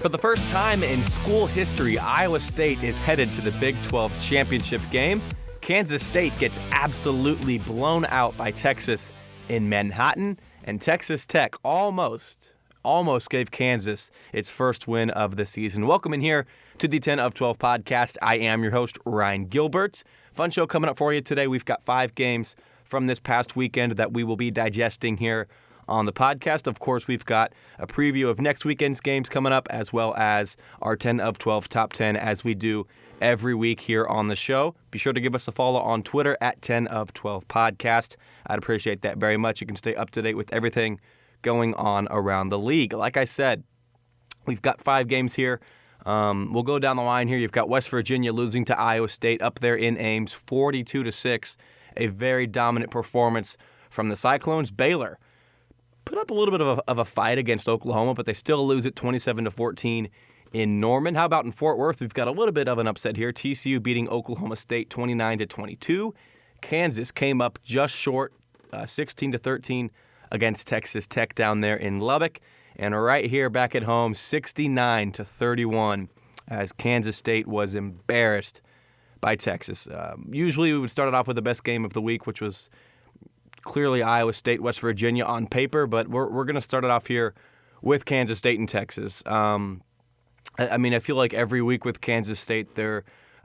For the first time in school history, Iowa State is headed to the Big 12 championship game. Kansas State gets absolutely blown out by Texas in Manhattan, and Texas Tech almost gave Kansas its first win of the season. Welcome in here to the 10 of 12 podcast. I am your host, Ryan Gilbert. Fun show coming up for you today. We've got 5 games from this past weekend that we will be digesting here on the podcast. Of course, we've got a preview of next weekend's games coming up, as well as our 10 of 12 top 10 as we do every week here on the show. Be sure to give us a follow on Twitter at 10 of 12 podcast. I'd appreciate that very much. You can stay up to date with everything going on around the league. Like I said, we've got 5 games here. We'll go down the line here. You've got West Virginia losing to Iowa State up there in Ames, 42-6. A very dominant performance from the Cyclones. Baylor put up a little bit of a fight against Oklahoma, but they still lose it 27-14 in Norman. How about in Fort Worth? We've got a little bit of an upset here. TCU beating Oklahoma State 29-22. Kansas came up just short, 16-13 against Texas Tech down there in Lubbock. And right here back at home, 69-31 as Kansas State was embarrassed by Texas. Usually we would start it off with the best game of the week, which was clearly Iowa State, West Virginia on paper, but we're going to start it off here with Kansas State and Texas. I feel like every week with Kansas State,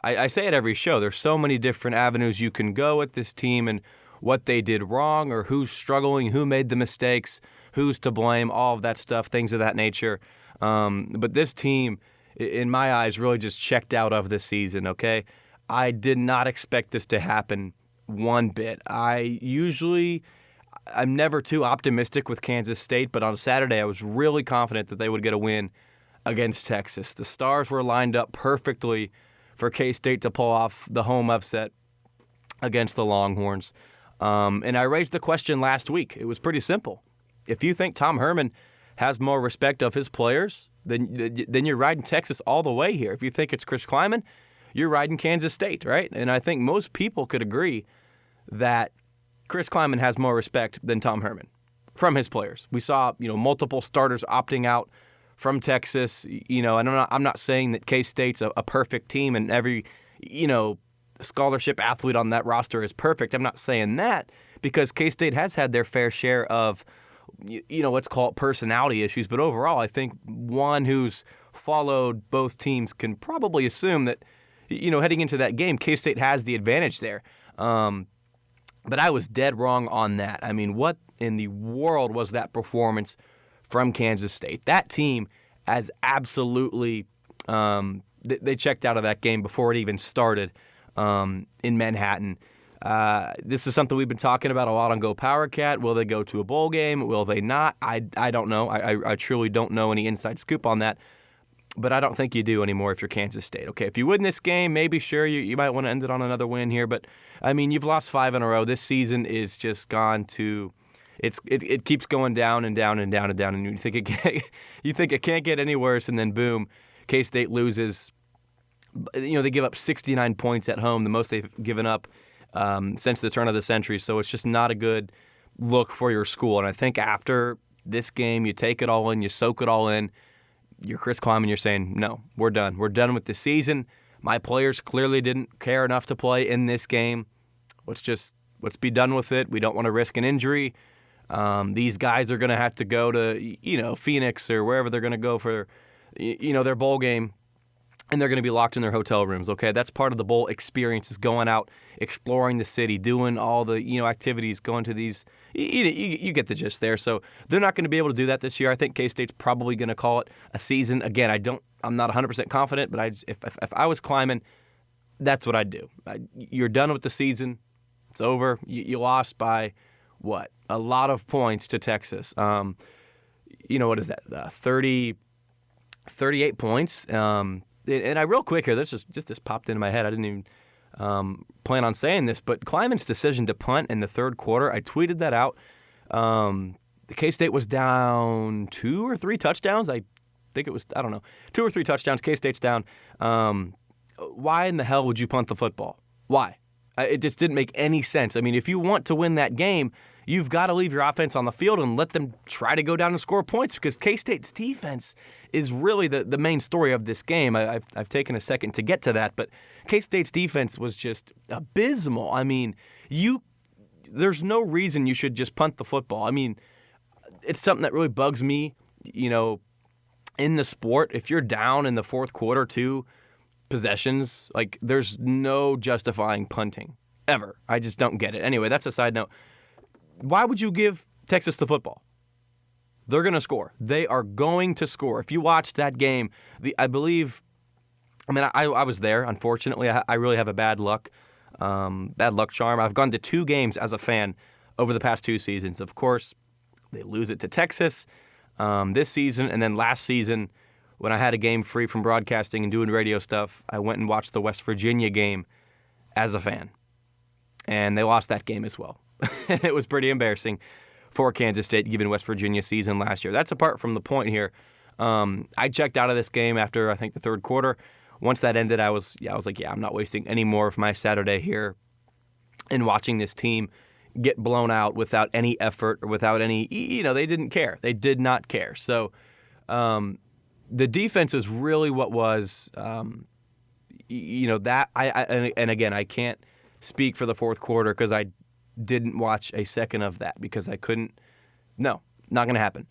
I say it every show, there's so many different avenues you can go with this team and what they did wrong or who's struggling, who made the mistakes, who's to blame, all of that stuff, things of that nature. But this team, in my eyes, really just checked out of this season, okay? I did not expect this to happen one bit. I'm never too optimistic with Kansas State, but on Saturday I was really confident that they would get a win against Texas. The stars were lined up perfectly for K-State to pull off the home upset against the Longhorns. And I raised the question last week. It was pretty simple. If you think Tom Herman has more respect of his players, then you're riding Texas all the way here. If you think it's Chris Klieman, you're riding Kansas State, right? And I think most people could agree that Chris Klieman has more respect than Tom Herman from his players. We saw, multiple starters opting out from Texas, and I'm not saying that K-State's a perfect team and every, scholarship athlete on that roster is perfect. I'm not saying that because K-State has had their fair share of, let's call it personality issues. But overall, I think one who's followed both teams can probably assume that, heading into that game, K-State has the advantage there. But I was dead wrong on that. I mean, what in the world was that performance from Kansas State? That team has absolutely they checked out of that game before it even started in Manhattan. This is something we've been talking about a lot on Go Powercat. Will they go to a bowl game? Will they not? I don't know. I truly don't know any inside scoop on that. But I don't think you do anymore if you're Kansas State. Okay, if you win this game, maybe sure you might want to end it on another win here. But I mean, you've lost 5 in a row. This season is just gone to. It keeps going down and down and down and down, and you think it can't get any worse, and then boom, K-State loses. They give up 69 points at home, the most they've given up since the turn of the century. So it's just not a good look for your school. And I think after this game, you take it all in, you soak it all in. You're Chris Klieman, you're saying, no, we're done. We're done with the season. My players clearly didn't care enough to play in this game. Let's be done with it. We don't want to risk an injury. These guys are going to have to go to, Phoenix or wherever they're going to go for, their bowl game, and they're going to be locked in their hotel rooms, okay? That's part of the bowl experience is going out, exploring the city, doing all the, activities, going to these, you get the gist there. So they're not going to be able to do that this year. I think K-State's probably going to call it a season. Again, I'm not 100% confident, but if I was Klieman, that's what I'd do. You're done with the season. It's over. You lost by, what, a lot of points to Texas. What is that, 38 points. And real quick here, this popped into my head. I didn't even plan on saying this, but Kleiman's decision to punt in the third quarter, I tweeted that out. The K-State was down 2 or 3 touchdowns. I think it was, 2 or 3 touchdowns. K-State's down. Why in the hell would you punt the football? Why? It just didn't make any sense. I mean, if you want to win that game, you've got to leave your offense on the field and let them try to go down and score points, because K-State's defense is really the main story of this game. I've taken a second to get to that, but K-State's defense was just abysmal. I mean, there's no reason you should just punt the football. I mean, it's something that really bugs me, in the sport. If you're down in the fourth quarter 2 possessions, like, there's no justifying punting ever. I just don't get it. Anyway, that's a side note. Why would you give Texas the football? They're going to score. They are going to score. If you watched that game, I was there. Unfortunately, I really have a bad luck charm. I've gone to 2 games as a fan over the past 2 seasons. Of course, they lose it to Texas this season, and then last season, when I had a game free from broadcasting and doing radio stuff, I went and watched the West Virginia game as a fan, and they lost that game as well. It was pretty embarrassing for Kansas State given West Virginia's season last year. That's apart from the point here. I checked out of this game after, I think, the third quarter. Once that ended, I was like, I'm not wasting any more of my Saturday here in watching this team get blown out without any effort or without any, they didn't care. They did not care. So the defense is really what was, that. And again, I can't speak for the fourth quarter because I didn't watch a second of that because I couldn't. No, not going to happen.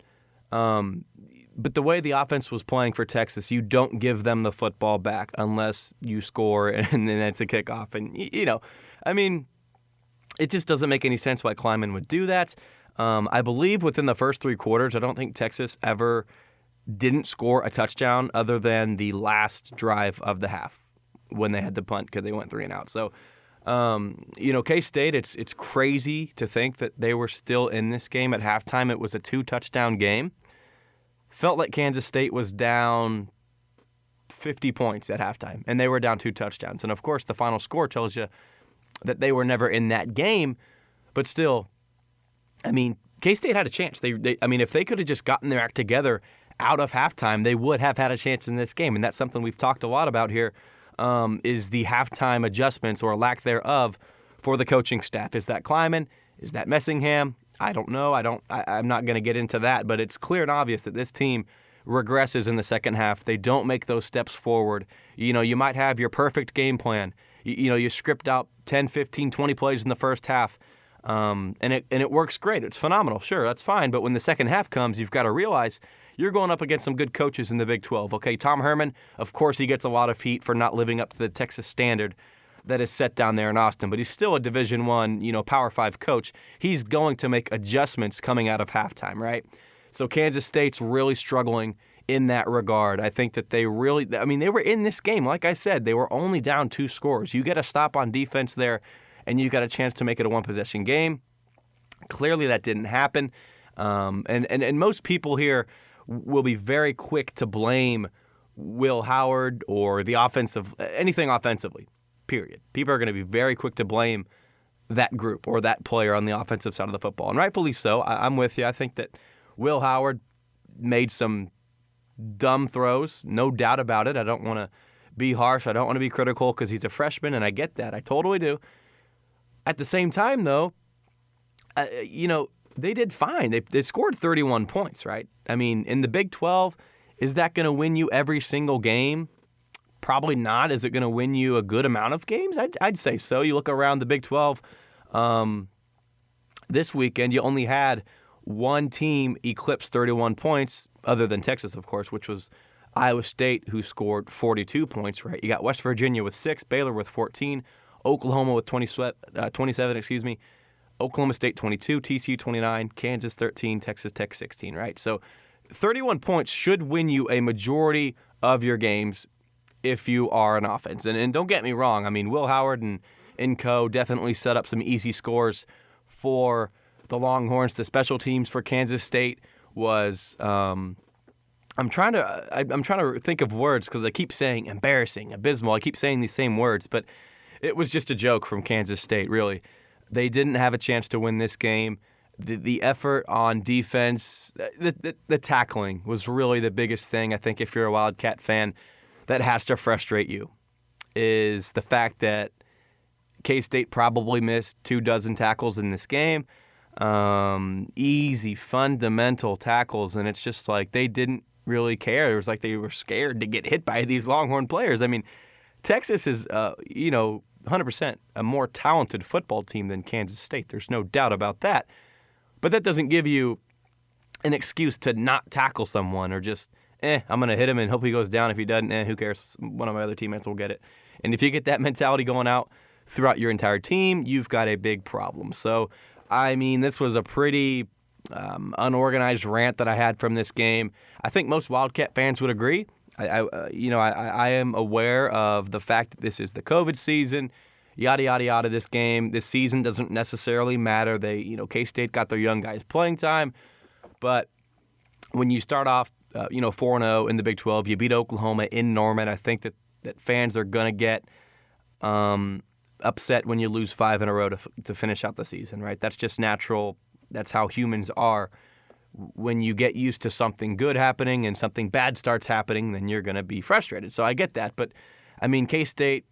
But the way the offense was playing for Texas, you don't give them the football back unless you score and then it's a kickoff. And, it just doesn't make any sense why Kleiman would do that. I believe within the first 3 quarters, I don't think Texas ever didn't score a touchdown other than the last drive of the half when they had to punt because they went 3 and out. So, K-State, it's crazy to think that they were still in this game at halftime. It was a 2-touchdown game. Felt like Kansas State was down 50 points at halftime, and they were down 2 touchdowns. And, of course, the final score tells you that they were never in that game. But still, K-State had a chance. If they could have just gotten their act together out of halftime, they would have had a chance in this game. And that's something we've talked a lot about here, is the halftime adjustments or lack thereof for the coaching staff. Is that Kleiman? Is that Messingham? I don't know. I'm not going to get into that, but it's clear and obvious that this team regresses in the second half. They don't make those steps forward. You might have your perfect game plan. You script out 10, 15, 20 plays in the first half, and it works great. It's phenomenal. Sure, that's fine. But when the second half comes, you've got to realize you're going up against some good coaches in the Big 12. Okay, Tom Herman, of course, he gets a lot of heat for not living up to the Texas standard that is set down there in Austin, but he's still a Division I, Power 5 coach. He's going to make adjustments coming out of halftime, right? So Kansas State's really struggling in that regard. I think that they were in this game. Like I said, they were only down 2 scores. You get a stop on defense there, and you got a chance to make it a 1-possession game. Clearly that didn't happen. And most people here will be very quick to blame Will Howard or anything offensively. Period. People are going to be very quick to blame that group or that player on the offensive side of the football, and rightfully so. I'm with you. I think that Will Howard made some dumb throws, no doubt about it. I don't want to be harsh. I don't want to be critical because he's a freshman, and I get that. I totally do. At the same time, though, they did fine. They scored 31 points, right? In the Big 12, is that going to win you every single game? Probably not. Is it going to win you a good amount of games? I'd say so. You look around the Big 12 this weekend, you only had one team eclipse 31 points, other than Texas, of course, which was Iowa State, who scored 42 points, right? You got West Virginia with 6, Baylor with 14, Oklahoma with 27, Oklahoma State 22, TCU 29, Kansas 13, Texas Tech 16, right? So 31 points should win you a majority of your games if you are an offense. And don't get me wrong, Will Howard and co definitely set up some easy scores for the Longhorns. The special teams for Kansas State was I'm trying to think of words because I keep saying embarrassing, abysmal. I keep saying these same words, but it was just a joke from Kansas State, really. They didn't have a chance to win this game. The effort on defense, the tackling was really the biggest thing. I think if you're a Wildcat fan, that has to frustrate you, is the fact that K-State probably missed 24 tackles in this game. easy, fundamental tackles, and it's just like they didn't really care. It was like they were scared to get hit by these Longhorn players. I mean, Texas is, 100% a more talented football team than Kansas State. There's no doubt about that. But that doesn't give you an excuse to not tackle someone or just, I'm going to hit him and hope he goes down. If he doesn't, who cares? One of my other teammates will get it. And if you get that mentality going out throughout your entire team, you've got a big problem. So, I mean, this was a pretty unorganized rant that I had from this game. I think most Wildcat fans would agree. I am aware of the fact that this is the COVID season, yada, yada, yada. This season doesn't necessarily matter. K-State got their young guys playing time. But when you start off, 4-0 in the Big 12, you beat Oklahoma in Norman. I think that fans are going to get upset when you lose 5 in a row to finish out the season, right? That's just natural. That's how humans are. When you get used to something good happening and something bad starts happening, then you're going to be frustrated. So I get that. But, I mean, K-State,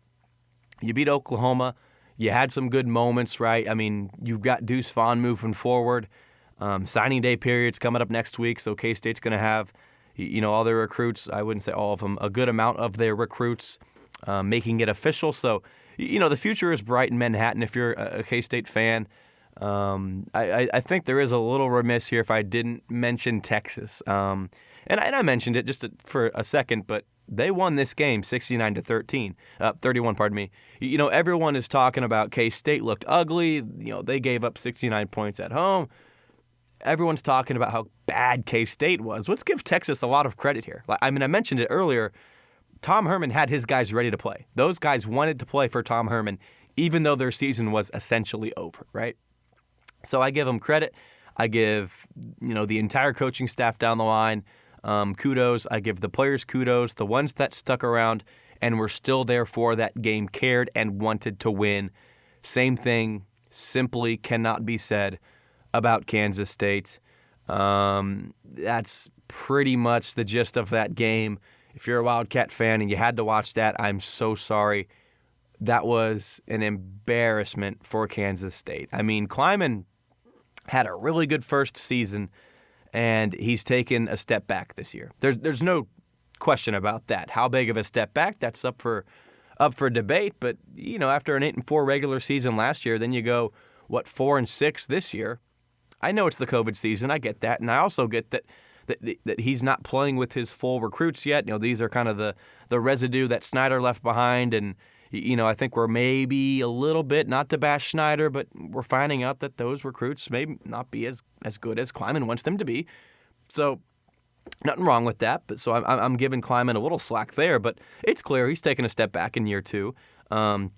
you beat Oklahoma. You had some good moments, right? I mean, you've got Deuce Vaughn moving forward. Signing day period's coming up next week, so K-State's going to have, all their recruits, I wouldn't say all of them, a good amount of their recruits making it official. So, the future is bright in Manhattan if you're a K-State fan. I think there is a little remiss here if I didn't mention Texas. And I mentioned it just for a second, but they won this game 31, pardon me. Everyone is talking about K-State looked ugly. They gave up 69 points at home. Everyone's talking about how bad K-State was. Let's give Texas a lot of credit here. I mentioned it earlier. Tom Herman had his guys ready to play. Those guys wanted to play for Tom Herman, even though their season was essentially over, right? So I give them credit. I give, the entire coaching staff down the line kudos. I give the players kudos, the ones that stuck around and were still there for that game, cared and wanted to win. Same thing simply cannot be said about Kansas State. That's pretty much the gist of that game. If you're a Wildcat fan and you had to watch that, I'm so sorry. That was an embarrassment for Kansas State. I mean, Kleiman had a really good first season, and he's taken a step back this year. There's no question about that. How big of a step back? That's up for debate. But after an 8-4 regular season last year, then you go 4-6 this year. I know it's the COVID season. I get that, and I also get that he's not playing with his full recruits yet. These are kind of the residue that Snyder left behind, and I think we're maybe a little bit, not to bash Snyder, but we're finding out that those recruits may not be as good as Kleiman wants them to be. So nothing wrong with that. But so I'm giving Kleiman a little slack there, but it's clear he's taken a step back in year 2.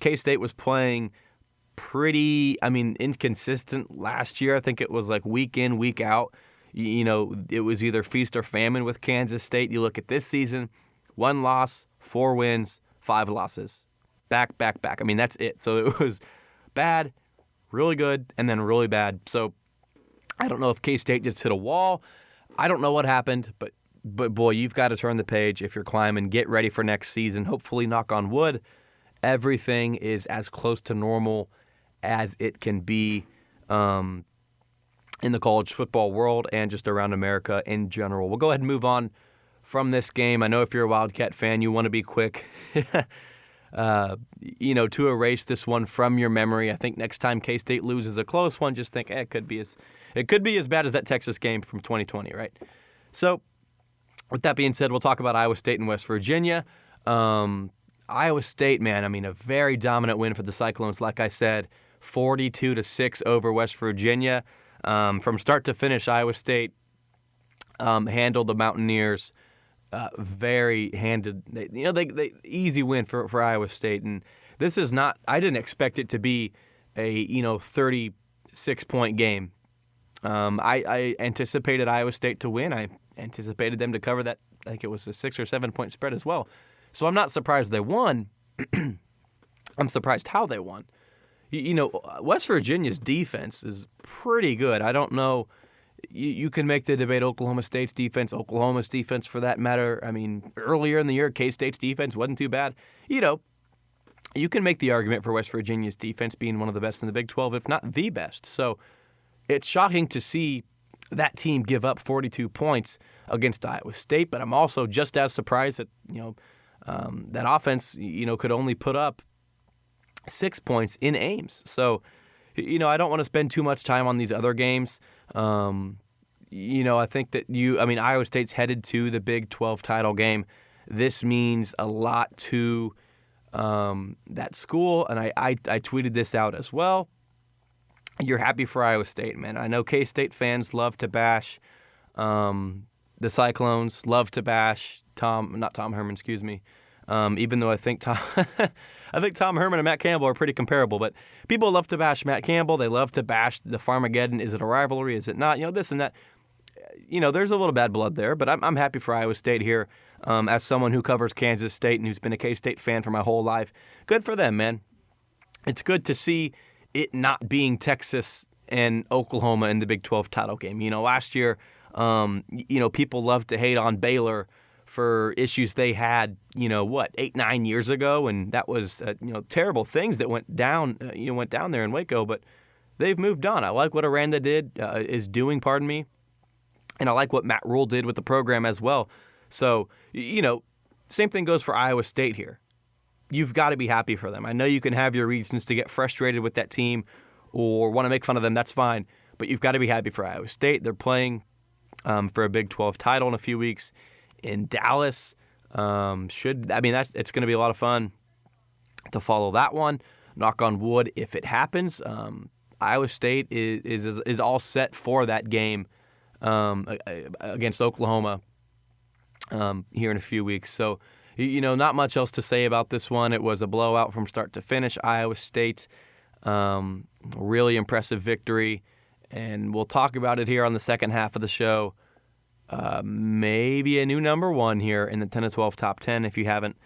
K-State was playing pretty, inconsistent last year. I think it was like week in, week out. It was either feast or famine with Kansas State. You look at this season, 1 loss, 4 wins, 5 losses. Back. That's it. So it was bad, really good, and then really bad. So I don't know if K-State just hit a wall. I don't know what happened, but boy, you've got to turn the page if you're climbing. Get ready for next season. Hopefully, knock on wood, everything is as close to normal as it can be in the college football world and just around America in general. We'll go ahead and move on from this game. I know if you're a Wildcat fan, you want to be quick. To erase this one from your memory. I think next time K-State loses a close one, just think, it could be as bad as that Texas game from 2020, right? So, with that being said, we'll talk about Iowa State and West Virginia. Iowa State, man, a very dominant win for the Cyclones. Like I said, 42-6 over West Virginia. From start to finish, Iowa State handled the Mountaineers very handed. They easy win for Iowa State, and this is not. I didn't expect it to be a 36-point game. I anticipated Iowa State to win. I anticipated them to cover that. I think it was a 6 or 7 point spread as well. So I'm not surprised they won. I'm surprised how they won. West Virginia's defense is pretty good. I don't know. You can make the debate Oklahoma State's defense, Oklahoma's defense for that matter. Earlier in the year, K-State's defense wasn't too bad. You can make the argument for West Virginia's defense being one of the best in the Big 12, if not the best. So it's shocking to see that team give up 42 points against Iowa State, but I'm also just as surprised that, that offense, could only put up 6 points in Ames. So, I don't want to spend too much time on these other games. I think that Iowa State's headed to the Big 12 title game. This means a lot to that school, and I tweeted this out as well. You're happy for Iowa State, man. I know K-State fans love to bash the Cyclones, love to bash not Tom Herman, excuse me. Even though I think Tom Herman and Matt Campbell are pretty comparable, but people love to bash Matt Campbell. They love to bash the Farmageddon. Is it a rivalry? Is it not? This and that. There's a little bad blood there, but I'm happy for Iowa State here as someone who covers Kansas State and who's been a K-State fan for my whole life. Good for them, man. It's good to see it not being Texas and Oklahoma in the Big 12 title game. Last year, people love to hate on Baylor for issues they had, 8-9 years ago, and that was, terrible things that went down there in Waco, but they've moved on. I like what Aranda is doing, and I like what Matt Rule did with the program as well. So, same thing goes for Iowa State here. You've got to be happy for them. I know you can have your reasons to get frustrated with that team or want to make fun of them. That's fine. But you've got to be happy for Iowa State. They're playing for a Big 12 title in a few weeks in Dallas. It's going to be a lot of fun to follow that one. Knock on wood if it happens. Iowa State is all set for that game against Oklahoma here in a few weeks. So, not much else to say about this one. It was a blowout from start to finish. Iowa State, really impressive victory, and we'll talk about it here on the second half of the show. Maybe a new number one here in the 10 to 12 top 10 if you haven't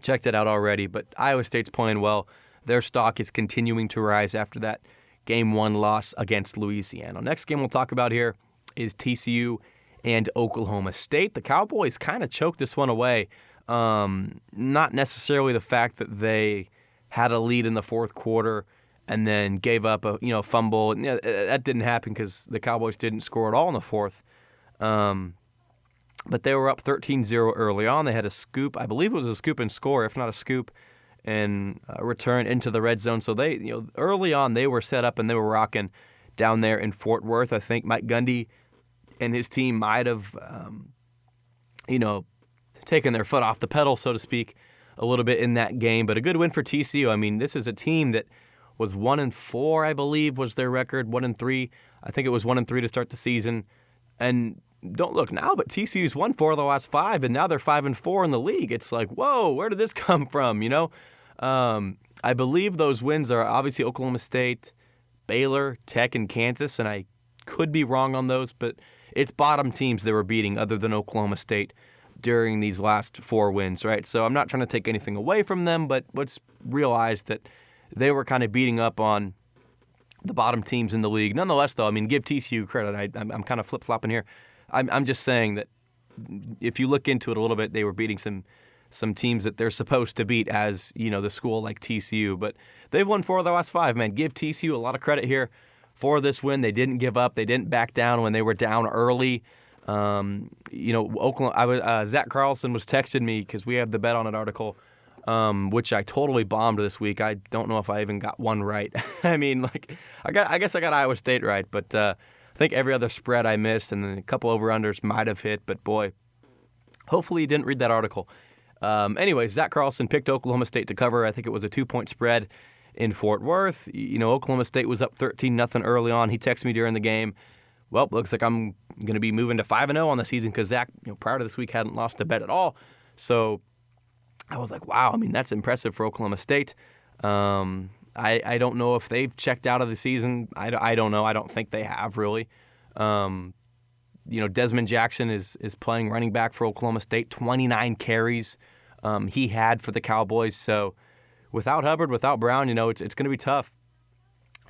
checked it out already. But Iowa State's playing well. Their stock is continuing to rise after that Game 1 loss against Louisiana. Next game we'll talk about here is TCU and Oklahoma State. The Cowboys kind of choked this one away. Not necessarily the fact that they had a lead in the fourth quarter and then gave up a fumble. That didn't happen because the Cowboys didn't score at all in the fourth. But they were up 13-0 early on. They had a scoop. I believe it was a scoop and score, if not a scoop, and return into the red zone. So they, early on, they were set up and they were rocking down there in Fort Worth. I think Mike Gundy and his team might have, taken their foot off the pedal, so to speak, a little bit in that game. But a good win for TCU. This is a team that was 1-4, I believe, was their record. 1-3. I think it was 1-3 to start the season. And don't look now, but TCU's won 4 of the last 5, and now they're 5-4 in the league. It's like, whoa, where did this come from? I believe those wins are obviously Oklahoma State, Baylor, Tech, and Kansas, and I could be wrong on those, but it's bottom teams they were beating other than Oklahoma State during these last 4 wins, right? So I'm not trying to take anything away from them, but let's realize that they were kind of beating up on the bottom teams in the league. Nonetheless, though, give TCU credit. I'm kind of flip-flopping here. I'm just saying that if you look into it a little bit, they were beating some teams that they're supposed to beat as, the school like TCU. But they've won 4 of the last 5, man. Give TCU a lot of credit here for this win. They didn't give up. They didn't back down when they were down early. Oklahoma. Zach Carlson was texting me because we have the Bet on It article, which I totally bombed this week. I don't know if I even got one right. I guess I got Iowa State right, but I think every other spread I missed, and then a couple over-unders might have hit, but boy, hopefully you didn't read that article. Anyway, Zach Carlson picked Oklahoma State to cover. I think it was a 2-point spread in Fort Worth. Oklahoma State was up 13-0 early on. He texted me during the game. Well, looks like I'm going to be moving to 5-0 on the season because Zach, prior to this week, hadn't lost a bet at all. So I was like, wow, that's impressive for Oklahoma State. I don't know if they've checked out of the season. I don't know. I don't think they have, really. Desmond Jackson is playing running back for Oklahoma State, 29 carries he had for the Cowboys. So without Hubbard, without Brown, it's going to be tough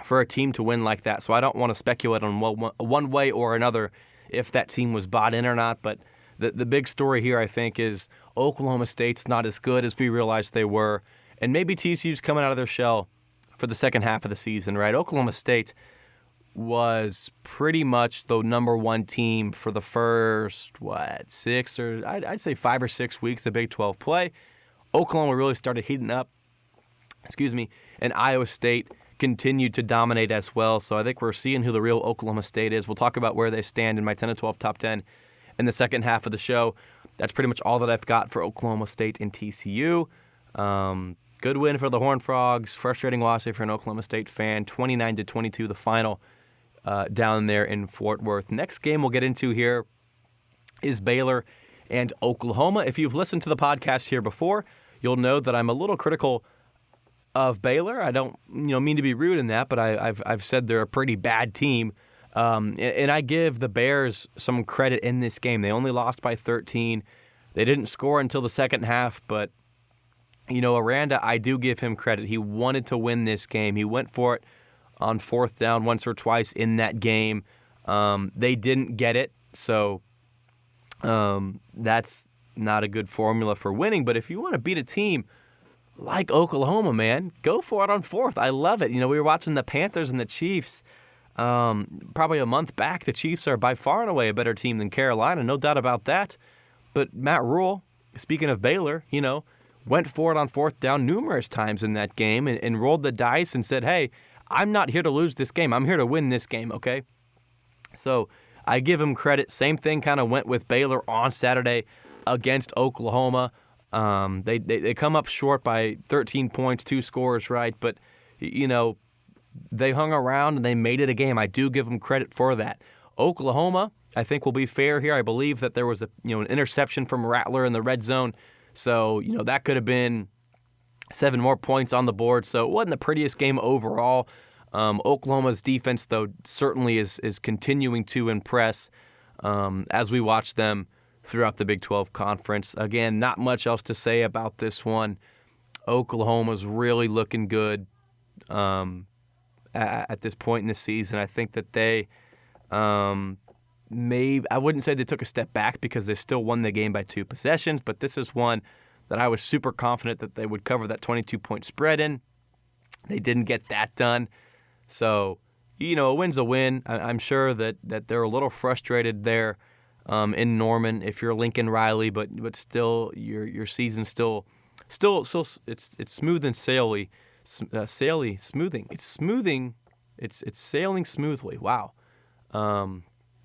for a team to win like that. So I don't want to speculate on one way or another if that team was bought in or not. But the big story here, I think, is Oklahoma State's not as good as we realized they were. And maybe TCU's coming out of their shell for the second half of the season, right? Oklahoma State was pretty much the number one team for the first, 6 or I'd say 5 or 6 weeks of Big 12 play. Oklahoma really started heating up, and Iowa State continued to dominate as well. So I think we're seeing who the real Oklahoma State is. We'll talk about where they stand in my 10 to 12 top 10 in the second half of the show. That's pretty much all that I've got for Oklahoma State and TCU. Good win for the Horned Frogs. Frustrating loss if you're an Oklahoma State fan. 29-22 the final down there in Fort Worth. Next game we'll get into here is Baylor and Oklahoma. If you've listened to the podcast here before, you'll know that I'm a little critical of Baylor. I don't mean to be rude in that, but I've said they're a pretty bad team. And I give the Bears some credit in this game. They only lost by 13. They didn't score until the second half, but Aranda, I do give him credit. He wanted to win this game. He went for it on fourth down once or twice in that game. They didn't get it, so that's not a good formula for winning. But if you want to beat a team like Oklahoma, man, go for it on fourth. I love it. We were watching the Panthers and the Chiefs probably a month back. The Chiefs are by far and away a better team than Carolina, no doubt about that. But Matt Rule, speaking of Baylor, went for it on fourth down numerous times in that game and rolled the dice and said, hey, I'm not here to lose this game. I'm here to win this game, okay? So I give him credit. Same thing kind of went with Baylor on Saturday against Oklahoma. They come up short by 13 points, 2 scores, right? But, they hung around and they made it a game. I do give them credit for that. Oklahoma, I think, will be fair here. I believe that there was an interception from Rattler in the red zone. So, that could have been 7 more points on the board. So it wasn't the prettiest game overall. Oklahoma's defense, though, certainly is continuing to impress as we watch them throughout the Big 12 Conference. Again, not much else to say about this one. Oklahoma's really looking good at this point in the season. I think that they I wouldn't say they took a step back because they still won the game by 2 possessions, but this is one that I was super confident that they would cover that 22-point spread in. They didn't get that done. So, a win's a win. I'm sure that they're a little frustrated there in Norman if you're Lincoln Riley, but still your season's still it's smooth and smoothing. It's sailing smoothly. Wow.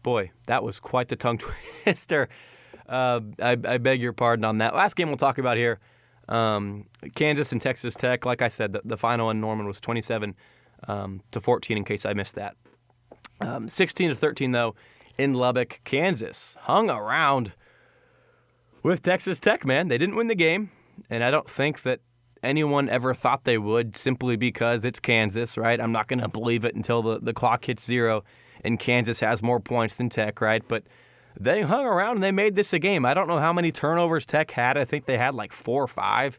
Boy, that was quite the tongue twister. I beg your pardon on that. Last game we'll talk about here, Kansas and Texas Tech. Like I said, the final in Norman was 27-14 in case I missed that. 16-13, though, in Lubbock. Kansas hung around with Texas Tech, man. They didn't win the game, and I don't think that anyone ever thought they would simply because it's Kansas, right? I'm not going to believe it until the clock hits 0 and Kansas has more points than Tech, right? But they hung around and they made this a game. I don't know how many turnovers Tech had. I think they had like 4 or 5.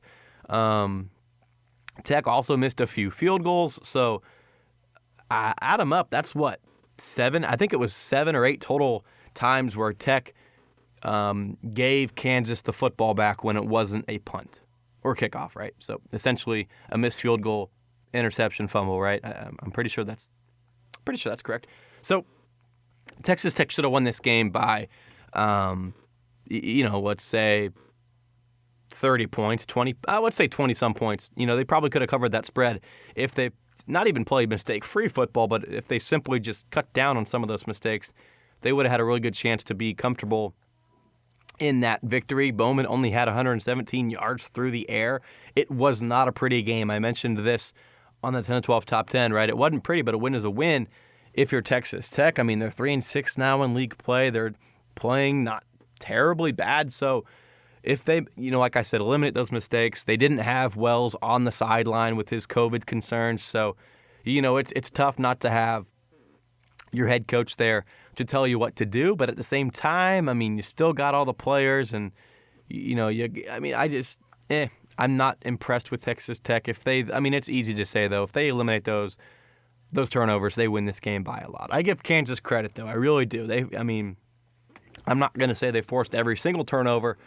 Tech also missed a few field goals. So add them up. That's what, 7? I think it was 7 or 8 total times where Tech gave Kansas the football back when it wasn't a punt or kickoff, right? So essentially a missed field goal, interception, fumble, right? I'm pretty sure that's correct. So Texas Tech should have won this game by, let's say 30 points, 20, let's say 20-some points. They probably could have covered that spread if they not even played mistake-free football, but if they simply just cut down on some of those mistakes, they would have had a really good chance to be comfortable in that victory. Bowman only had 117 yards through the air. It was not a pretty game. I mentioned this on the 10-12 top 10, right? It wasn't pretty, but a win is a they're Texas Tech. I mean, they're 3-6 now in league play. They're playing not terribly bad. So if they, like I said, eliminate those mistakes, they didn't have Wells on the sideline with his COVID concerns. So, it's tough not to have your head coach there to tell you what to do. But at the same time, I mean, you still got all the players and, I'm not impressed with Texas Tech. It's easy to say, though, if they eliminate those turnovers, they win this game by a lot. I give Kansas credit, though. I really do. I'm not going to say they forced every single turnover,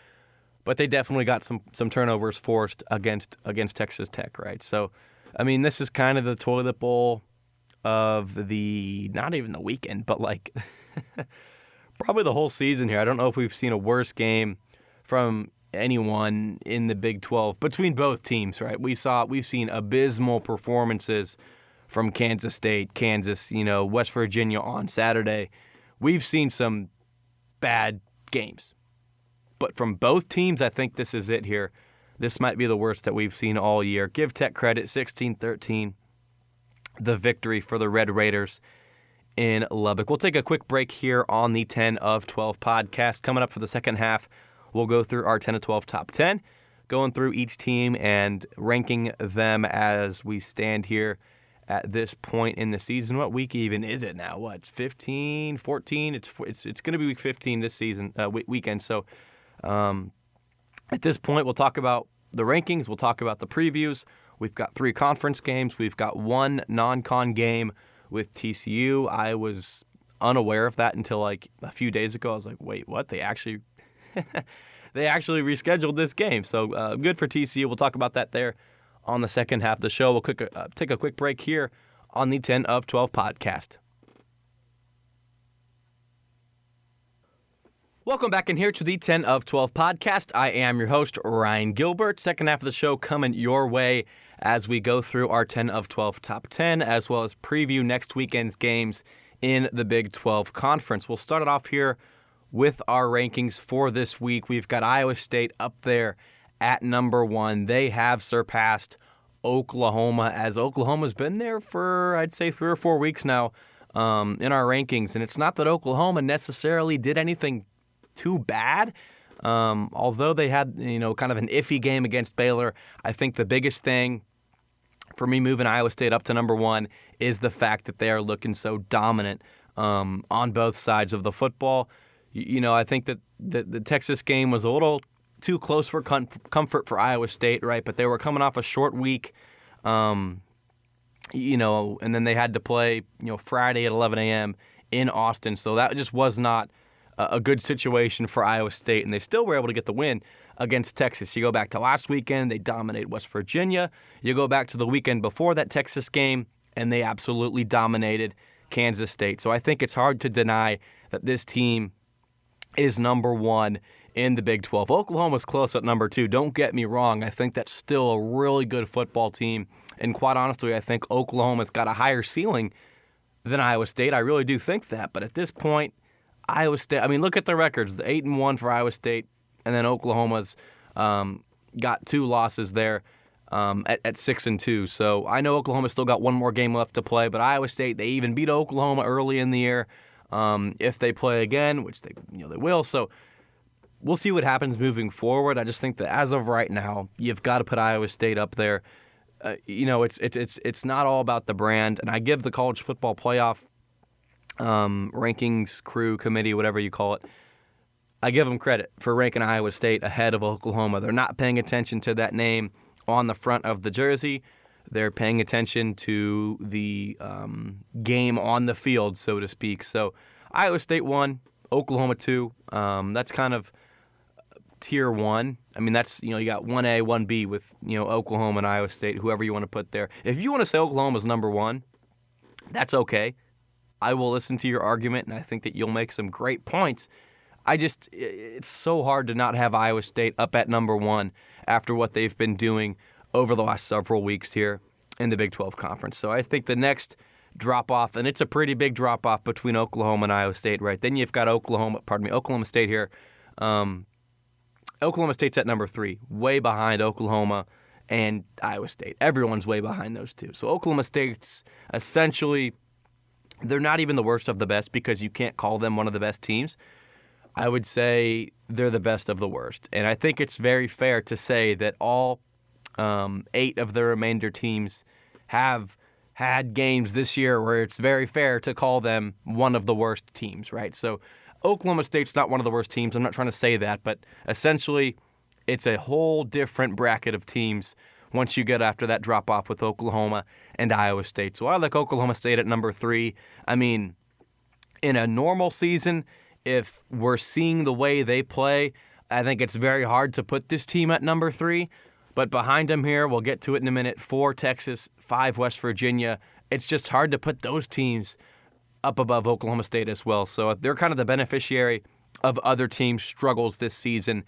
but they definitely got some turnovers forced against Texas Tech, right? So I mean, this is kind of the toilet bowl of not even the weekend, but like probably the whole season here. I don't know if we've seen a worse game from anyone in the Big 12 between both teams, right? We've seen abysmal performances from Kansas State, Kansas, West Virginia on Saturday. We've seen some bad games. But from both teams, I think this is it here. This might be the worst that we've seen all year. Give Tech credit, 16-13, the victory for the Red Raiders in Lubbock. We'll take a quick break here on the 10 of 12 podcast. Coming up for the second half, we'll go through our 10 of 12 top 10, going through each team and ranking them as we stand here at this point in the season. What week even is it now? What, 15, 14? It's going to be week 15 this season, weekend. So at this point, we'll talk about the rankings. We'll talk about the previews. We've got 3 conference games. We've got 1 non-con game with TCU. I was unaware of that until like a few days ago. I was like, wait, what? They actually rescheduled this game. So good for TCU. We'll talk about that there on the second half of the show. We'll take a quick break here on the 10 of 12 podcast. Welcome back in here to the 10 of 12 podcast. I am your host, Ryan Gilbert. Second half of the show coming your way as we go through our 10 of 12 top 10, as well as preview next weekend's games in the Big 12 Conference. We'll start it off here with our rankings for this week. We've got Iowa State up there at number 1. They have surpassed Oklahoma, as Oklahoma's been there for, I'd say, 3 or 4 weeks now in our rankings. And it's not that Oklahoma necessarily did anything too bad. Although they had, kind of an iffy game against Baylor, I think the biggest thing for me moving Iowa State up to number 1 is the fact that they are looking so dominant on both sides of the football. I think that the Texas game was a little too close for comfort for Iowa State, right? But they were coming off a short week, and then they had to play, Friday at 11 a.m. in Austin. So that just was not a good situation for Iowa State, and they still were able to get the win against Texas. You go back to last weekend, they dominated West Virginia. You go back to the weekend before that Texas game, and they absolutely dominated Kansas State. So I think it's hard to deny that this team is number 1 in the Big 12. Oklahoma's close at number 2. Don't get me wrong. I think that's still a really good football team, and quite honestly, I think Oklahoma's got a higher ceiling than Iowa State. I really do think that, but at this point, Iowa State, look at the records. The 8-1 for Iowa State, and then Oklahoma's got 2 losses there at 6-2. So I know Oklahoma's still got 1 more game left to play, but Iowa State, they even beat Oklahoma early in the year. If they play again, which they will. So we'll see what happens moving forward. I just think that as of right now, you've got to put Iowa State up there. It's not all about the brand, and I give the college football playoff rankings crew, committee, whatever you call it, I give them credit for ranking Iowa State ahead of Oklahoma. They're not paying attention to that name on the front of the jersey. They're paying attention to the game on the field, so to speak. So Iowa State 1, Oklahoma 2. That's kind of tier 1. That's, you got 1A, 1B with, Oklahoma and Iowa State, whoever you want to put there. If you want to say Oklahoma's number 1, that's okay. I will listen to your argument, and I think that you'll make some great points. It's so hard to not have Iowa State up at number 1 after what they've been doing over the last several weeks here in the Big 12 Conference. So I think the next drop-off, and it's a pretty big drop-off between Oklahoma and Iowa State, right? Then you've got Oklahoma State here. Oklahoma State's at number 3, way behind Oklahoma and Iowa State. Everyone's way behind those two. So Oklahoma State's essentially, they're not even the worst of the best because you can't call them one of the best teams. I would say they're the best of the worst. And I think it's very fair to say that all 8 of the remainder teams have had games this year where it's very fair to call them one of the worst teams, right? So Oklahoma State's not one of the worst teams. I'm not trying to say that, but essentially it's a whole different bracket of teams once you get after that drop-off with Oklahoma and Iowa State. So I like Oklahoma State at number 3. In a normal season, if we're seeing the way they play, I think it's very hard to put this team at number 3. But behind them here, we'll get to it in a minute, 4 Texas, 5 West Virginia. It's just hard to put those teams up above Oklahoma State as well. So they're kind of the beneficiary of other teams' struggles this season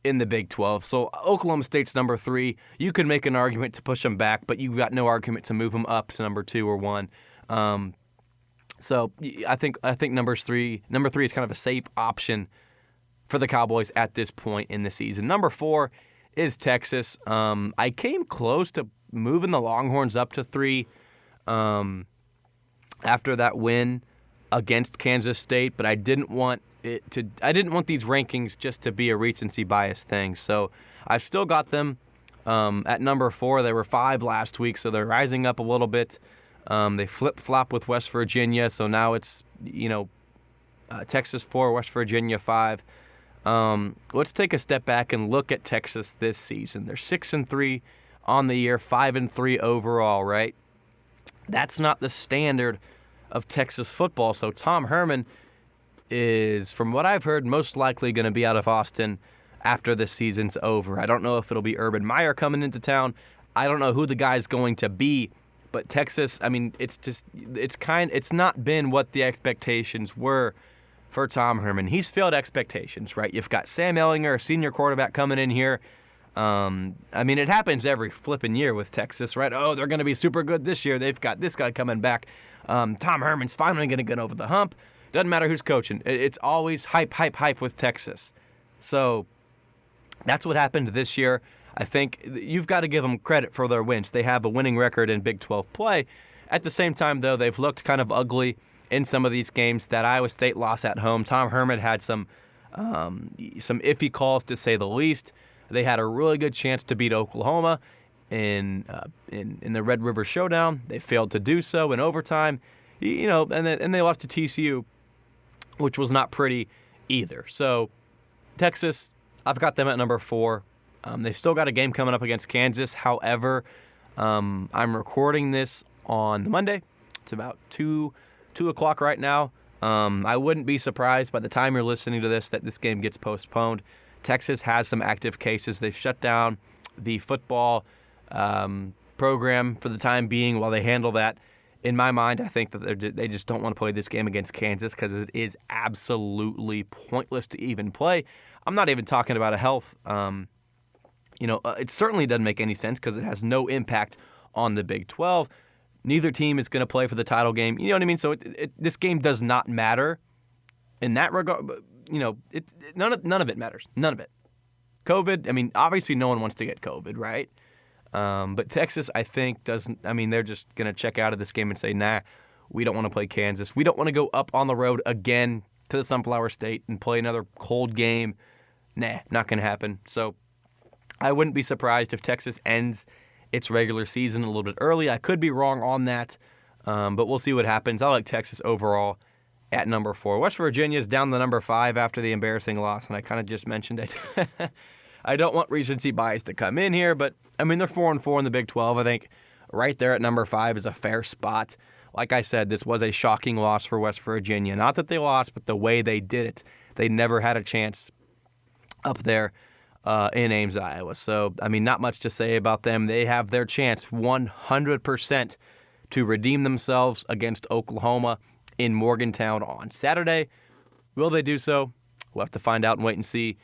in the Big 12. So Oklahoma State's number 3. You can make an argument to push them back, but you've got no argument to move them up to number 2 or 1. So I think number 3 is kind of a safe option for the Cowboys at this point in the season. Number 4 is Texas. I came close to moving the Longhorns up to 3 after that win against Kansas State, but I didn't want these rankings just to be a recency bias thing. So I've still got them at number 4. They were 5 last week, so they're rising up a little bit. They flip-flop with West Virginia, so now it's Texas 4, West Virginia 5. Let's take a step back and look at Texas this season. They're 6-3 on the year, 5-3 overall, right? That's not the standard of Texas football. So Tom Herman is, from what I've heard, most likely going to be out of Austin after the season's over. I don't know if it'll be Urban Meyer coming into town. I don't know who the guy's going to be. But Texas, I mean, it's not been what the expectations were for Tom Herman. He's failed expectations, right? You've got Sam Ehlinger, a senior quarterback, coming in here. I mean, it happens every flipping year with Texas, right? Oh, they're going to be super good this year. They've got this guy coming back. Tom Herman's finally going to get over the hump. Doesn't matter who's coaching. It's always hype, hype, hype with Texas. So that's what happened this year. I think you've got to give them credit for their wins. They have a winning record in Big 12 play. At the same time, though, they've looked kind of ugly in some of these games. That Iowa State loss at home, Tom Herman had some iffy calls, to say the least. They had a really good chance to beat Oklahoma in the Red River Showdown. They failed to do so in overtime, and they lost to TCU, which was not pretty either. So Texas, I've got them at number 4. They've still got a game coming up against Kansas. However, I'm recording this on the Monday. It's about 2 o'clock right now. I wouldn't be surprised by the time you're listening to this that this game gets postponed. Texas has some active cases. They've shut down the football program for the time being while they handle that. In my mind, I think that they just don't want to play this game against Kansas because it is absolutely pointless to even play. I'm not even talking about a health. It certainly doesn't make any sense because it has no impact on the Big 12. Neither team is going to play for the title game. You know what I mean? So this game does not matter in that regard. But, none of it matters. None of it. COVID, I mean, obviously no one wants to get COVID, right? But Texas, I think, doesn't. I mean, they're just going to check out of this game and say, nah, we don't want to play Kansas. We don't want to go up on the road again to the Sunflower State and play another cold game. Nah, not going to happen. So I wouldn't be surprised if Texas ends its regular season a little bit early. I could be wrong on that, but we'll see what happens. I like Texas overall at number 4. West Virginia is down to number 5 after the embarrassing loss, and I kind of just mentioned it. I don't want recency bias to come in here, but, I mean, they're 4-4 in the Big 12. I think right there at number 5 is a fair spot. Like I said, this was a shocking loss for West Virginia. Not that they lost, but the way they did it. They never had a chance up there in Ames, Iowa. So, I mean, not much to say about them. They have their chance 100% to redeem themselves against Oklahoma in Morgantown on Saturday. Will they do so? We'll have to find out and wait and see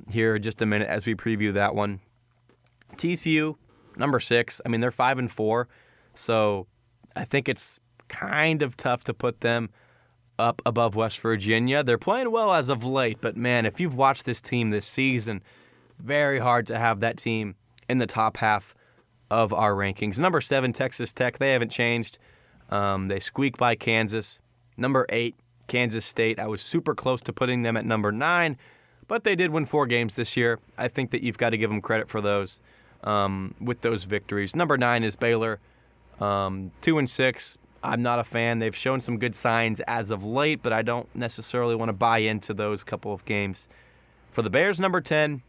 here in just a minute as we preview that one. TCU, number 6. I mean, they're 5-4, so I think it's kind of tough to put them up above West Virginia. They're playing well as of late, but man, if you've watched this team this season, very hard to have that team in the top half of our rankings. Number 7, Texas Tech. They haven't changed. They squeak by Kansas. Number 8, Kansas State. I was super close to putting them at number 9, but they did win 4 games this year. I think that you've got to give them credit for those with those victories. Number 9 is Baylor. 2-6. I'm not a fan. They've shown some good signs as of late, but I don't necessarily want to buy into those couple of games. For the Bears, number 10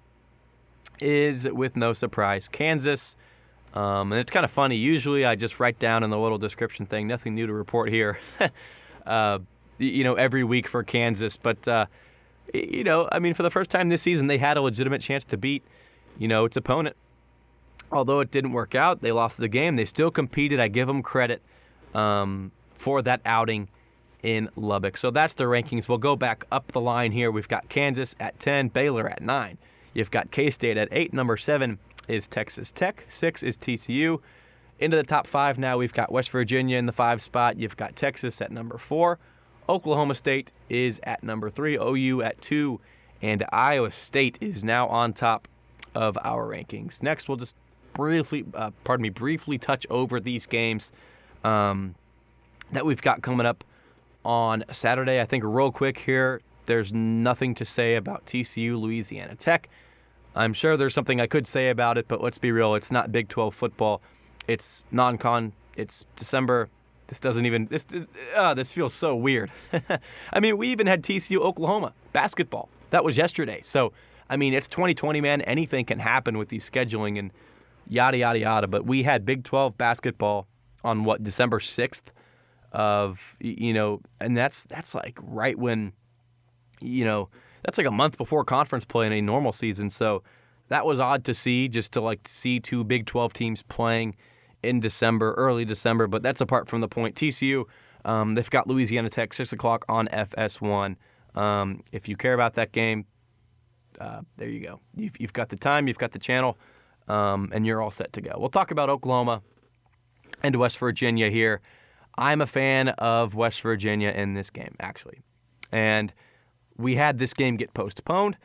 is, with no surprise, Kansas. And it's kind of funny. Usually I just write down in the little description thing, nothing new to report here, every week for Kansas. But, I mean, for the first time this season, they had a legitimate chance to beat, its opponent. although it didn't work out, they lost the game. They still competed. I give them credit for that outing in Lubbock. So that's the rankings. We'll go back up the line here. We've got Kansas at 10, Baylor at 9. You've got K-State at 8. Number 7 is Texas Tech. 6 is TCU. Into the top 5 now, we've got West Virginia in the 5 spot. You've got Texas at number 4. Oklahoma State is at number 3. OU at 2. And Iowa State is now on top of our rankings. Next, we'll just briefly touch over these games that we've got coming up on Saturday. I think real quick here, there's nothing to say about TCU, Louisiana Tech. I'm sure there's something I could say about it, but let's be real. It's not Big 12 football. It's non-con. It's December. This feels so weird. I mean, we even had TCU Oklahoma basketball. That was yesterday. So, I mean, it's 2020, man. Anything can happen with these scheduling and yada, yada, yada. But we had Big 12 basketball on, December 6th and that's like right when, that's like a month before conference play in a normal season. So that was odd to see, just to see 2 Big 12 teams playing in December, early December. But that's apart from the point. TCU, they've got Louisiana Tech, 6 o'clock on FS1. If you care about that game, there you go. You've got the time, you've got the channel, and you're all set to go. We'll talk about Oklahoma and West Virginia here. I'm a fan of West Virginia in this game, actually. And we had this game get postponed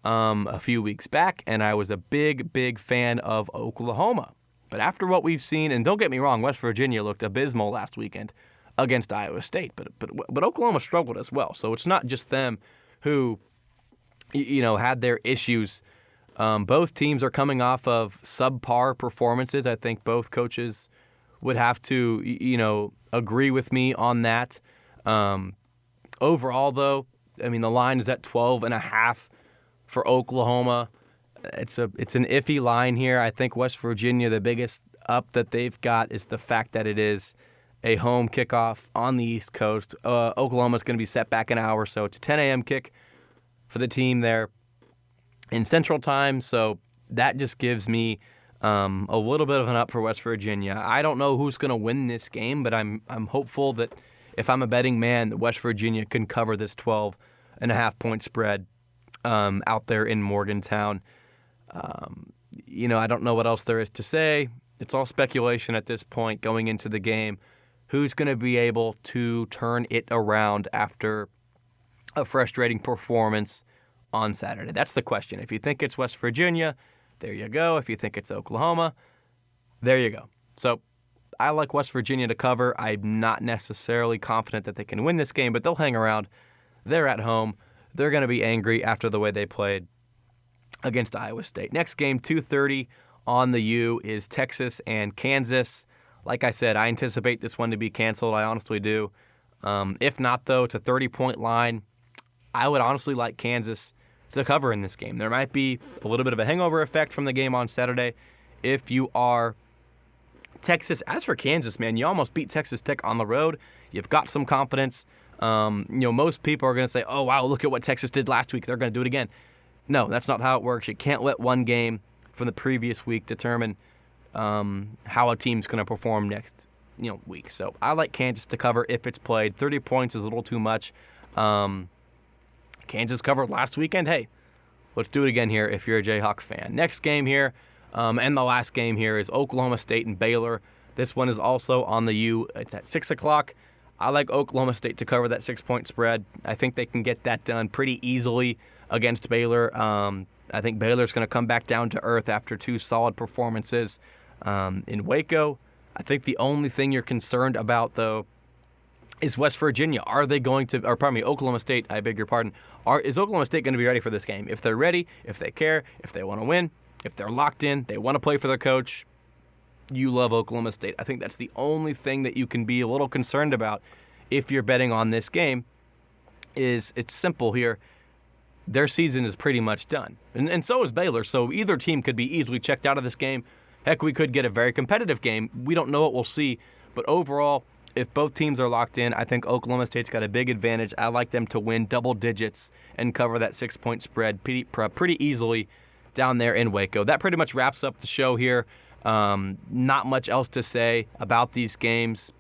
a few weeks back, and I was a big, big fan of Oklahoma. But after what we've seen, and don't get me wrong, West Virginia looked abysmal last weekend against Iowa State, but Oklahoma struggled as well. So it's not just them who, had their issues. Both teams are coming off of subpar performances. I think both coaches would have to, agree with me on that. Overall, though, I mean, the line is at 12.5 for Oklahoma. It's an iffy line here. I think West Virginia, the biggest up that they've got is the fact that it is a home kickoff on the East Coast. Oklahoma's going to be set back an hour, so it's a 10 a.m. kick for the team there in Central Time. So that just gives me a little bit of an up for West Virginia. I don't know who's going to win this game, but I'm hopeful that if I'm a betting man, that West Virginia can cover this 12.5-point spread out there in Morgantown. I don't know what else there is to say. It's all speculation at this point going into the game. Who's going to be able to turn it around after a frustrating performance on Saturday? That's the question. If you think it's West Virginia, there you go. If you think it's Oklahoma, there you go. So I like West Virginia to cover. I'm not necessarily confident that they can win this game, but they'll hang around. They're at home. They're going to be angry after the way they played against Iowa State. Next game, 2:30 on the U, is Texas and Kansas. Like I said, I anticipate this one to be canceled. I honestly do. If not, though, it's a 30-point line. I would honestly like Kansas to cover in this game. There might be a little bit of a hangover effect from the game on Saturday if you are Texas. As for Kansas, man, you almost beat Texas Tech on the road. You've got some confidence. Most people are going to say, oh, wow, look at what Texas did last week. They're going to do it again. No, that's not how it works. You can't let one game from the previous week determine how a team's going to perform next week. So I like Kansas to cover if it's played. 30 points is a little too much. Kansas covered last weekend. Hey, let's do it again here if you're a Jayhawk fan. Next game here, and the last game here, is Oklahoma State and Baylor. This one is also on the U. It's at 6 o'clock. I like Oklahoma State to cover that 6-point spread. I think they can get that done pretty easily against Baylor. I think Baylor's going to come back down to earth after 2 solid performances in Waco. I think the only thing you're concerned about, though, is West Virginia. Oklahoma State, I beg your pardon. Is Oklahoma State going to be ready for this game? If they're ready, if they care, if they want to win, if they're locked in, they want to play for their coach, you love Oklahoma State. I think that's the only thing that you can be a little concerned about if you're betting on this game. It's simple here. Their season is pretty much done. And so is Baylor. So either team could be easily checked out of this game. Heck, we could get a very competitive game. We don't know what we'll see. But overall, if both teams are locked in, I think Oklahoma State's got a big advantage. I like them to win double digits and cover that 6-point spread pretty easily down there in Waco. That pretty much wraps up the show here. Not much else to say about these games.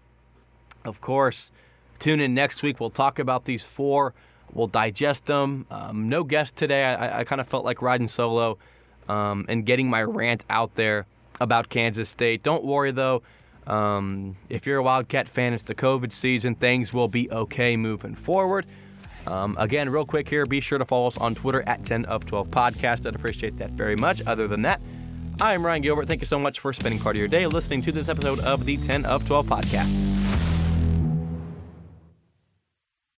Of course, tune in next week. We'll talk about these 4. We'll digest them. No guest today. I kind of felt like riding solo and getting my rant out there about Kansas State. Don't worry, though. If you're a Wildcat fan, it's the COVID season. Things will be okay moving forward. Again, real quick here, be sure to follow us on Twitter at 10of12podcast. I'd appreciate that very much. Other than that, I'm Ryan Gilbert. Thank you so much for spending part of your day listening to this episode of the 10 of 12 podcast.